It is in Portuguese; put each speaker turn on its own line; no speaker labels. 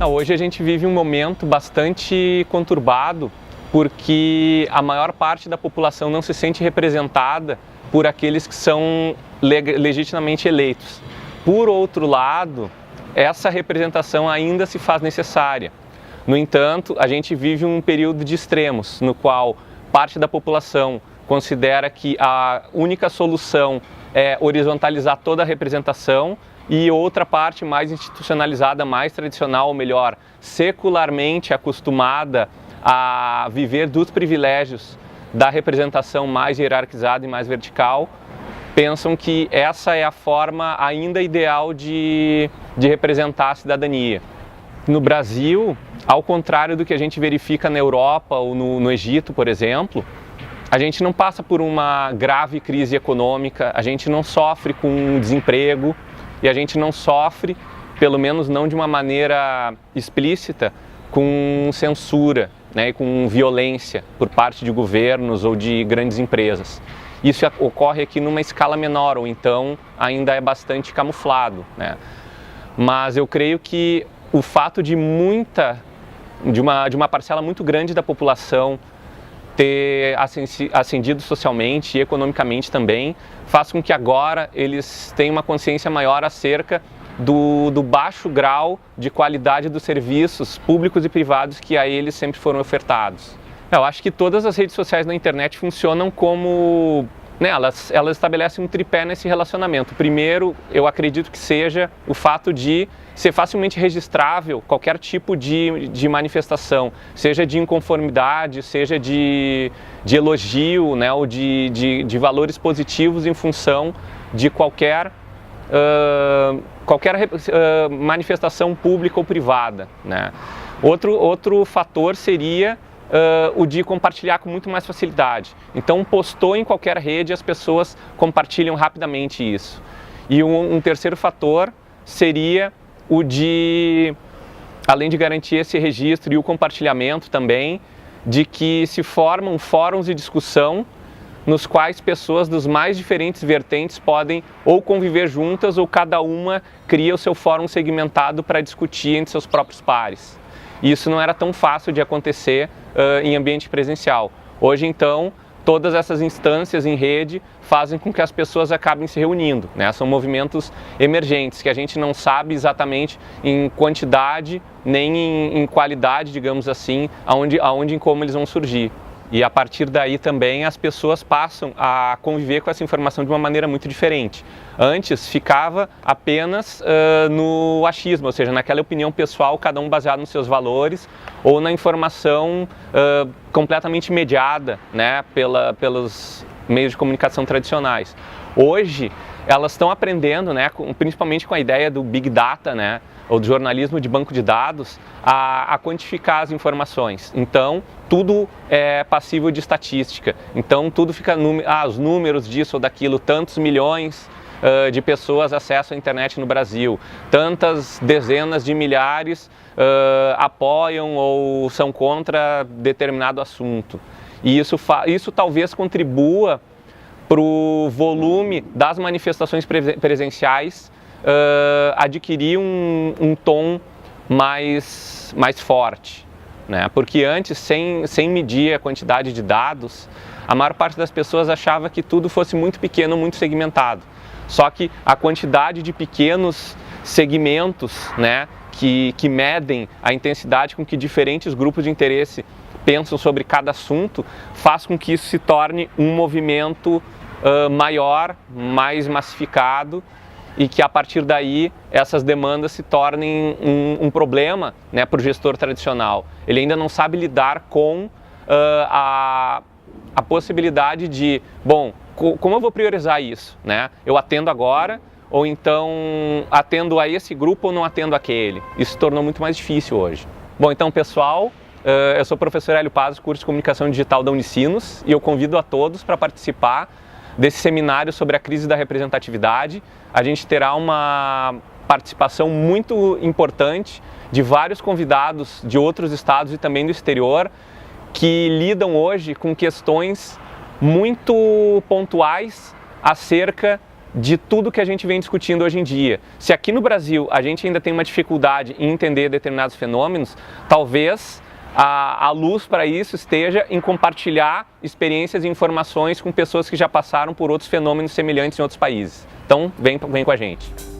Hoje a gente vive um momento bastante conturbado porque a maior parte da população não se sente representada por aqueles que são legitimamente eleitos. Por outro lado, essa representação ainda se faz necessária. No entanto, a gente vive um período de extremos, no qual parte da população considera que a única solução é horizontalizar toda a representação e outra parte mais institucionalizada, mais tradicional, ou melhor, secularmente acostumada a viver dos privilégios da representação mais hierarquizada e mais vertical, pensam que essa é a forma ainda ideal de representar a cidadania. No Brasil, ao contrário do que a gente verifica na Europa ou no Egito, por exemplo, a gente não passa por uma grave crise econômica, a gente não sofre com desemprego e a gente não sofre, pelo menos não de uma maneira explícita, com censura, né, e com violência por parte de governos ou de grandes empresas. Isso ocorre aqui numa escala menor, ou então ainda é bastante camuflado, né? Mas eu creio que o fato de uma parcela muito grande da população ter ascendido socialmente e economicamente também, faz com que agora eles tenham uma consciência maior acerca do baixo grau de qualidade dos serviços públicos e privados que a eles sempre foram ofertados. Eu acho que todas as redes sociais na internet funcionam como, né, elas estabelecem um tripé nesse relacionamento. Primeiro, eu acredito que seja o fato de ser facilmente registrável qualquer tipo de manifestação, seja de inconformidade, seja de elogio, né, ou de valores positivos em função de qualquer manifestação pública ou privada, né? Outro fator seria o de compartilhar com muito mais facilidade. Então, postou em qualquer rede, as pessoas compartilham rapidamente isso. E um terceiro fator seria o de, além de garantir esse registro e o compartilhamento também, de que se formam fóruns de discussão nos quais pessoas dos mais diferentes vertentes podem ou conviver juntas ou cada uma cria o seu fórum segmentado para discutir entre seus próprios pares. E isso não era tão fácil de acontecer em ambiente presencial. Hoje, então, todas essas instâncias em rede fazem com que as pessoas acabem se reunindo, né? São movimentos emergentes que a gente não sabe exatamente em quantidade nem em qualidade, digamos assim, aonde e como eles vão surgir. E a partir daí também as pessoas passam a conviver com essa informação de uma maneira muito diferente. Antes ficava apenas no achismo, ou seja, naquela opinião pessoal, cada um baseado nos seus valores, ou na informação completamente mediada, né, pelos meios de comunicação tradicionais. Hoje elas estão aprendendo, né, principalmente com a ideia do Big Data, né, ou do jornalismo de banco de dados, a quantificar as informações. Então, tudo é passível de estatística. Então, tudo fica os números disso ou daquilo, tantos milhões de pessoas acessam a internet no Brasil, tantas dezenas de milhares apoiam ou são contra determinado assunto. E isso talvez contribua para o volume das manifestações presenciais adquirir um tom mais forte, né? Porque antes, sem medir a quantidade de dados, a maior parte das pessoas achava que tudo fosse muito pequeno, muito segmentado. Só que a quantidade de pequenos segmentos, né, que medem a intensidade com que diferentes grupos de interesse pensam sobre cada assunto, faz com que isso se torne um movimento maior, mais massificado, e que a partir daí essas demandas se tornem um problema, né, para o gestor tradicional. Ele ainda não sabe lidar com a possibilidade de, bom, como eu vou priorizar isso, né? Eu atendo agora, ou então atendo a esse grupo ou não atendo aquele. Isso se tornou muito mais difícil hoje. Bom, então pessoal, eu sou o professor Hélio Paz, curso de Comunicação Digital da Unicinos, e eu convido a todos para participar desse seminário sobre a crise da representatividade. A gente terá uma participação muito importante de vários convidados de outros estados e também do exterior que lidam hoje com questões muito pontuais acerca de tudo que a gente vem discutindo hoje em dia. Se aqui no Brasil a gente ainda tem uma dificuldade em entender determinados fenômenos, talvez a luz para isso esteja em compartilhar experiências e informações com pessoas que já passaram por outros fenômenos semelhantes em outros países. Então, vem com a gente.